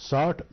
60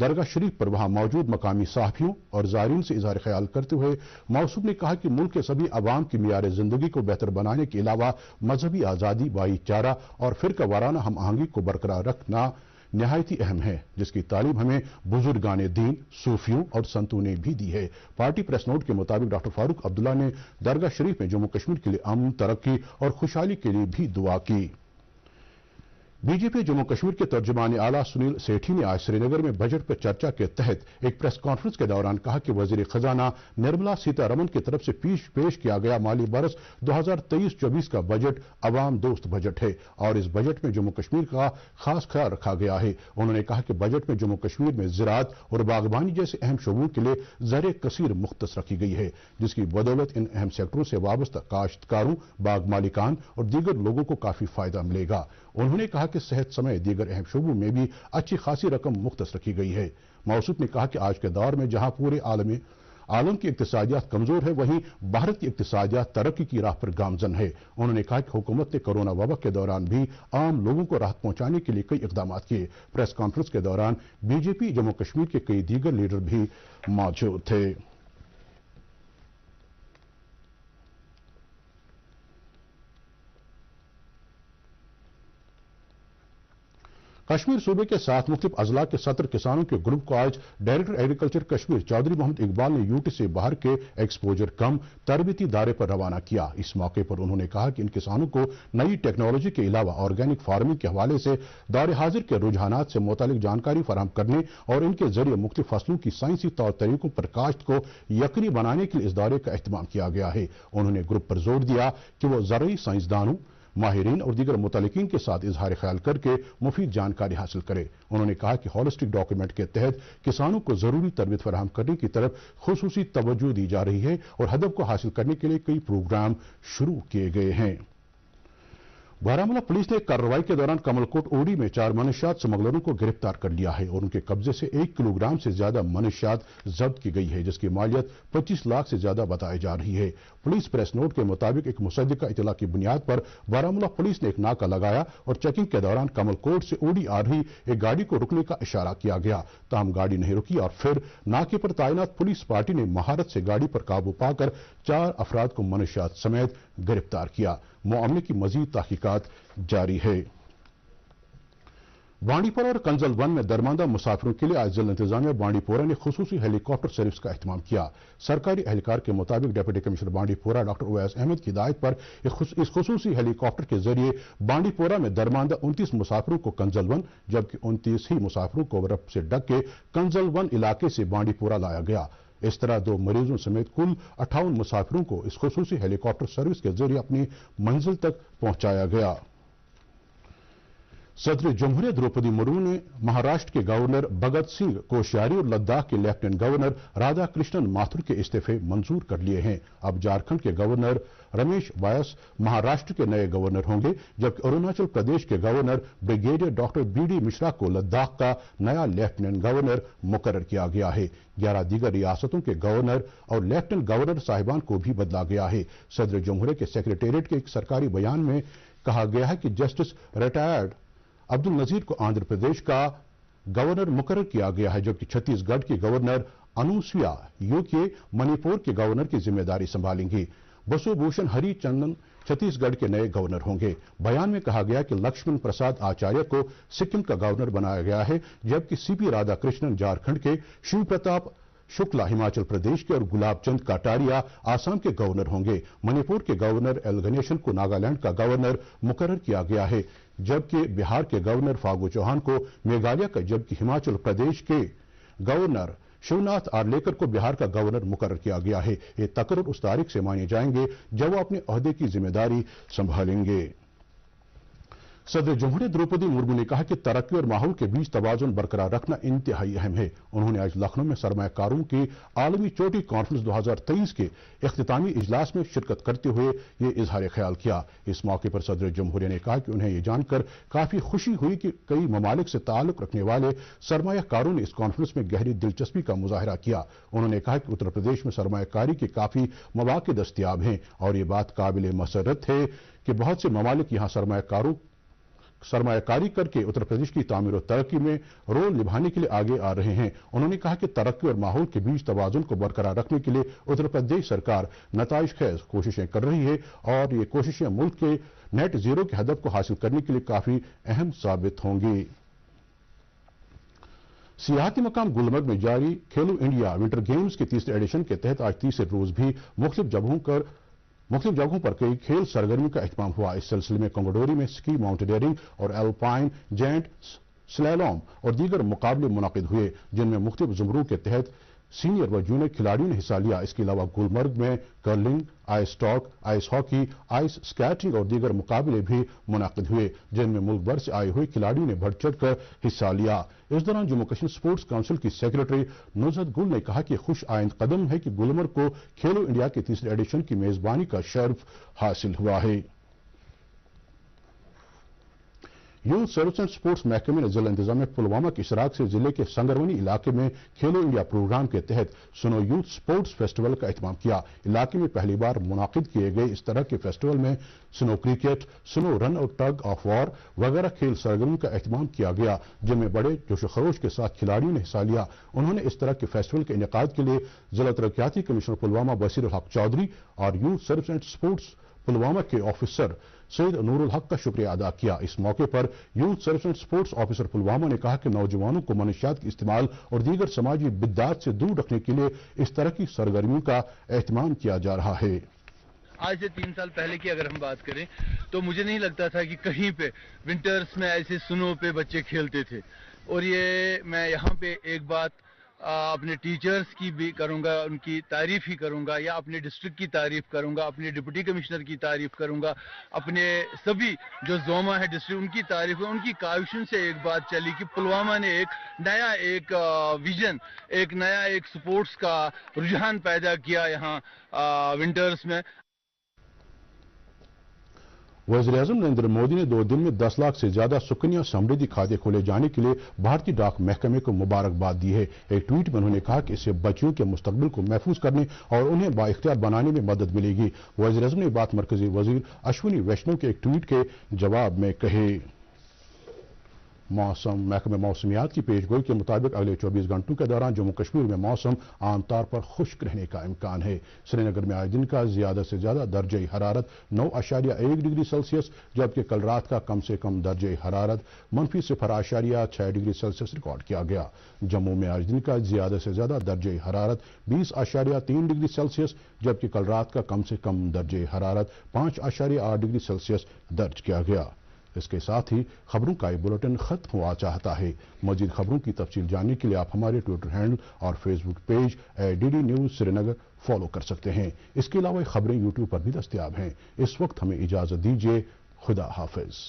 درگاہ شریف پر وہاں موجود مقامی صحافیوں اور زائرین سے اظہار خیال کرتے ہوئے موصوف نے کہا کہ ملک کے سبھی عوام کی معیار زندگی کو بہتر بنانے کے علاوہ مذہبی آزادی، بھائی چارہ اور فرقہ وارانہ ہم آہنگی کو برقرار رکھنا نہایت ہی اہم ہے، جس کی تعلیم ہمیں بزرگان دین، صوفیوں اور سنتوں نے بھی دی ہے۔ پارٹی پریس نوٹ کے مطابق ڈاکٹر فاروق عبداللہ نے درگاہ شریف میں جموں کشمیر کے لیے امن، ترقی اور خوشحالی کے لیے بھی دعا کی۔ بی جے پی جموں کشمیر کے ترجمان اعلیٰ سنیل سیٹھی نے آج سری نگر میں بجٹ پر چرچا کے تحت ایک پریس کانفرنس کے دوران کہا کہ وزیر خزانہ نرملا سیتا رمن کی طرف سے پیش کیا گیا مالی برس 2023-24 کا بجٹ عوام دوست بجٹ ہے اور اس بجٹ میں جموں کشمیر کا خاص خیال رکھا گیا ہے۔ انہوں نے کہا کہ بجٹ میں جموں کشمیر میں زراعت اور باغبانی جیسے اہم شعبوں کے لیے زر کثیر مختص رکھی گئی ہے، جس کی بدولت ان اہم سیکٹروں سے وابستہ کاشتکاروں، باغ مالکان اور دیگر لوگوں کو کافی فائدہ ملے گا۔ انہوں نے کہا کہ صحت سمیت دیگر اہم شعبوں میں بھی اچھی خاصی رقم مختص رکھی گئی ہے۔ موصوف نے کہا کہ آج کے دور میں جہاں پورے عالم کی اقتصادیات کمزور ہے، وہیں بھارت کی اقتصادیات ترقی کی راہ پر گامزن ہے۔ انہوں نے کہا کہ حکومت نے کورونا وبا کے دوران بھی عام لوگوں کو راحت پہنچانے کے لیے کئی اقدامات کیے۔ پریس کانفرنس کے دوران بی جے پی جموں کشمیر کے کئی دیگر لیڈر بھی موجود تھے۔ کشمیر صوبے کے 7 مختلف اضلاع کے 70 کسانوں کے گروپ کو آج ڈائریکٹر ایگریکلچر کشمیر چودھری محمد اقبال نے یوٹی سے باہر کے ایکسپوجر کم تربیتی دورے پر روانہ کیا۔ اس موقع پر انہوں نے کہا کہ ان کسانوں کو نئی ٹیکنالوجی کے علاوہ آرگینک فارمنگ کے حوالے سے دور حاضر کے رجحانات سے متعلق جانکاری فراہم کرنے اور ان کے ذریعے مختلف فصلوں کی سائنسی طور طریقوں پر کاشت کو یقینی بنانے کے لیے اس دورے کا اہتمام کیا گیا ہے۔ انہوں نے گروپ پر زور دیا کہ وہ زرعی سائنسدانوں، ماہرین اور دیگر متعلقین کے ساتھ اظہار خیال کر کے مفید جانکاری حاصل کرے۔ انہوں نے کہا کہ ہولسٹک ڈاکیومنٹ کے تحت کسانوں کو ضروری تربیت فراہم کرنے کی طرف خصوصی توجہ دی جا رہی ہے اور ہدف کو حاصل کرنے کے لیے کئی پروگرام شروع کیے گئے ہیں۔ بارہمولہ پولیس نے کارروائی کے دوران کمل کوٹ اوڑی میں 4 منشیات سمگلروں کو گرفتار کر لیا ہے اور ان کے قبضے سے 1 کلو گرام سے زیادہ منشیات ضبط کی گئی ہے، جس کی مالیت 25 لاکھ سے زیادہ بتائی جا رہی ہے۔ پولیس پریس نوٹ کے مطابق ایک مصدقہ اطلاع کی بنیاد پر بارہمولہ پولیس نے ایک ناکہ لگایا اور چیکنگ کے دوران کمل کوٹ سے اوڑی آ رہی ایک گاڑی کو رکنے کا اشارہ کیا گیا، تاہم گاڑی نہیں رکی اور پھر ناکے پر تعینات پولیس پارٹی نے مہارت سے گاڑی پر قابو پا کر 4 افراد کو منشیات سمیت گرفتار کیا۔ معاملے کی مزید تحقیقات جاری ہے۔ بانڈی پورہ اور کنزل ون میں درماندہ مسافروں کے لیے آج ضلع انتظامیہ بانڈی پورہ نے خصوصی ہیلی کاپٹر سروس کا اہتمام کیا۔ سرکاری اہلکار کے مطابق ڈپٹی کمشنر بانڈی پورہ ڈاکٹر اویس احمد کی ہدایت پر اس خصوصی ہیلی کاپٹر کے ذریعے بانڈی پورہ میں درماندہ 29 مسافروں کو کنزل ون جبکہ 29 ہی مسافروں کو رپ سے ڈک کے کنزل ون علاقے سے بانڈی پورہ لایا گیا۔ اس طرح 2 مریضوں سمیت کل 58 مسافروں کو اس خصوصی ہیلی کاپٹر سروس کے ذریعے اپنی منزل تک پہنچایا گیا۔ صدر جمہوریہ دروپدی مرمو نے مہاراشٹر کے گورنر بھگت سنگھ کوشیاری اور لداخ کے لیفٹیننٹ گورنر رادھا کرشنن ماتھر کے استعفے منظور کر لیے ہیں۔ اب جھارکھنڈ کے گورنر رمیش بائس مہاراشٹر کے نئے گورنر ہوں گے، جبکہ اروناچل پردیش کے governor brigadier doctor B D Mishra کو لداخ کا نیا لیفٹیننٹ گورنر مقرر کیا گیا ہے۔ 11 دیگر ریاستوں کے گورنر اور لیفٹیننٹ گورنر صاحبان کو بھی بدلا گیا ہے۔ صدر جمہوریہ کے سیکریٹریٹ کے ایک سرکاری بیان میں کہا گیا ہے کہ جسٹس ریٹائرڈ عبد النظیر کو آندھر پردیش کا گورنر مقرر کیا گیا ہے، جبکہ چھتیس گڑھ کے گورنر انوسویا یو کے منی پور کے گورنر کی ذمہ داری سنبھالیں گی۔ بسو بھوشن ہری چندن چھتیس گڑھ کے نئے گورنر ہوں گے۔ بیان میں کہا گیا کہ لکشمن پرساد آچاریہ کو سکم کا گورنر بنایا گیا ہے، جبکہ سی پی رادھا کرشنن جھارکھنڈ کے، شیو پرتاپ شکلا ہماچل پردیش کے اور گلاب چند کاٹاریا آسام کے گورنر ہوں گے۔ منی پور کے گورنر ایل گنیشن کو ناگالینڈ کا گورنر مقرر کیا گیا ہے، جبکہ بہار کے گورنر فاگو چوہان کو میگھالیہ کا، جبکہ ہماچل پردیش کے گورنر شیوناتھ آرلیکر کو بہار کا گورنر مقرر کیا گیا ہے۔ یہ تقرر اس تاریخ سے مانے جائیں گے جب وہ اپنے عہدے کی ذمہ داری سنبھالیں گے۔ صدر جمہوریہ دروپدی مرمو نے کہا کہ ترقی اور ماحول کے بیچ توازن برقرار رکھنا انتہائی اہم ہے۔ انہوں نے آج لکھنؤ میں سرمایہ کاروں کی عالمی چوٹی کانفرنس 2023 کے اختتامی اجلاس میں شرکت کرتے ہوئے یہ اظہار خیال کیا۔ اس موقع پر صدر جمہوریہ نے کہا کہ انہیں یہ جان کر کافی خوشی ہوئی کہ کئی ممالک سے تعلق رکھنے والے سرمایہ کاروں نے اس کانفرنس میں گہری دلچسپی کا مظاہرہ کیا۔ انہوں نے کہا کہ اتر پردیش میں سرمایہ کاری کے کافی مواقع دستیاب ہیں اور یہ بات قابل مسرت ہے کہ بہت سے ممالک یہاں سرمایہ کاروں سرمایہ کاری کر کے اتر پردیش کی تعمیر و ترقی میں رول نبھانے کے لیے آگے آ رہے ہیں۔ انہوں نے کہا کہ ترقی اور ماحول کے بیچ توازن کو برقرار رکھنے کے لیے اتر پردیش سرکار نتائج خیز کوششیں کر رہی ہے اور یہ کوششیں ملک کے نیٹ زیرو کے ہدف کو حاصل کرنے کے لیے کافی اہم ثابت ہوں گی۔ سیاحتی مقام گلمرگ میں جاری کھیلو انڈیا ونٹر گیمز کے تیسرے ایڈیشن کے تحت آج تیسرے روز بھی مختلف جگہوں پر کئی کھیل سرگرمیوں کا اہتمام ہوا۔ اس سلسلے میں کنگڈوری میں سکی ماؤنٹینئرنگ اور ایلپائن جینٹ سلیلوم اور دیگر مقابلے منعقد ہوئے، جن میں مختلف زمروں کے تحت سینئر و جونیئر کھلاڑیوں نے حصہ لیا۔ اس کے علاوہ گلمرگ میں curling, ice talk, ice hockey, ice skating اور دیگر مقابلے بھی منعقد ہوئے، جن میں ملک بھر سے آئے ہوئے کھلاڑیوں نے بڑھ چڑھ کر حصہ لیا۔ اس دوران جموں کشمیر سپورٹس کونسل کی سیکرٹری نزہت گل نے کہا کہ خوش آئند قدم ہے کہ گلمرگ کو کھیلو انڈیا کے تیسرے ایڈیشن کی میزبانی کا شرف حاصل ہوا ہے۔ یوتھ سروس اینڈ سپورٹس محکمے نے ضلع انتظامیہ پلوامہ کے اشتراک سے ضلع کے سنگرونی علاقے میں کھیلو انڈیا پروگرام کے تحت سنو یوتھ سپورٹس فیسٹیول کا اہتمام کیا۔ علاقے میں پہلی بار منعقد کیے گئے اس طرح کے فیسٹیول میں سنو کرکٹ، سنو رن اور ٹگ آف وار وغیرہ کھیل سرگرمیوں کا اہتمام کیا گیا، جن میں بڑے جوش و خروش کے ساتھ کھلاڑیوں نے حصہ لیا۔ انہوں نے اس طرح کے فیسٹیول کے انعقاد کے لیے ضلع ترقیاتی کمشنر پلوامہ بصیر الحق چودھری اور youth service and sports Pulwama کے آفیسر سید نور الحق کا شکریہ ادا کیا۔ اس موقع پر youth service and sports officer Pulwama نے کہا کہ نوجوانوں کو منشیات کے استعمال اور دیگر سماجی بدعات سے دور رکھنے کے لیے اس طرح کی سرگرمیوں کا اہتمام کیا جا رہا ہے۔ آج سے 3 سال پہلے کی اگر ہم بات کریں تو مجھے نہیں لگتا تھا کہ کہیں پہ ونٹرز میں ایسے سنو پہ بچے کھیلتے تھے، اور یہ میں یہاں پہ ایک بات اپنے ٹیچرز کی بھی کروں گا، ان کی تعریف ہی کروں گا، یا اپنے ڈسٹرکٹ کی تعریف کروں گا، اپنے ڈپٹی کمشنر کی تعریف کروں گا، اپنے سبھی جو زوما ہے ڈسٹرکٹ ان کی تعریف، ان کی کاوشوں سے ایک بات چلی کہ پلوامہ نے ایک نیا ویژن، ایک نیا سپورٹس کا رجحان پیدا کیا یہاں ونٹرز میں۔ وزیر اعظم نریندر مودی نے 2 دن میں 10 لاکھ سے زیادہ سکنیا سمردھی کھاتے کھولے جانے کے لیے بھارتی ڈاک محکمے کو مبارکباد دی ہے۔ ایک ٹویٹ میں انہوں نے کہا کہ اس سے بچیوں کے مستقبل کو محفوظ کرنے اور انہیں بااختیار بنانے میں مدد ملے گی۔ وزیر اعظم نے یہ بات مرکزی وزیر اشونی ویشنو کے ایک ٹویٹ کے جواب میں کہی۔ محکمہ موسمیات کی پیش گوئی کے مطابق اگلے 24 گھنٹوں کے دوران جموں کشمیر میں موسم عام طور پر خشک رہنے کا امکان ہے۔ سری نگر میں آج دن کا زیادہ سے زیادہ درجہ حرارت 9.1 ڈگری سیلسیس، جبکہ کل رات کا کم سے کم درجہ حرارت -0.6 ڈگری سیلسیس ریکارڈ کیا گیا۔ جموں میں آج دن کا زیادہ سے زیادہ درجہ حرارت 20.3 ڈگری سیلسیس، جبکہ کل رات کا کم سے کم درجہ حرارت 5.8 ڈگری سیلسیس درج کیا گیا۔ اس کے ساتھ ہی خبروں کا یہ بلیٹن ختم ہوا چاہتا ہے۔ مزید خبروں کی تفصیل جاننے کے لیے آپ ہمارے ٹویٹر ہینڈل اور فیس بک پیج @DD News سری نگر فالو کر سکتے ہیں۔ اس کے علاوہ خبریں یوٹیوب پر بھی دستیاب ہیں۔ اس وقت ہمیں اجازت دیجیے۔ خدا حافظ۔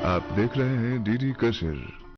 آپ دیکھ رہے ہیں DD کشر۔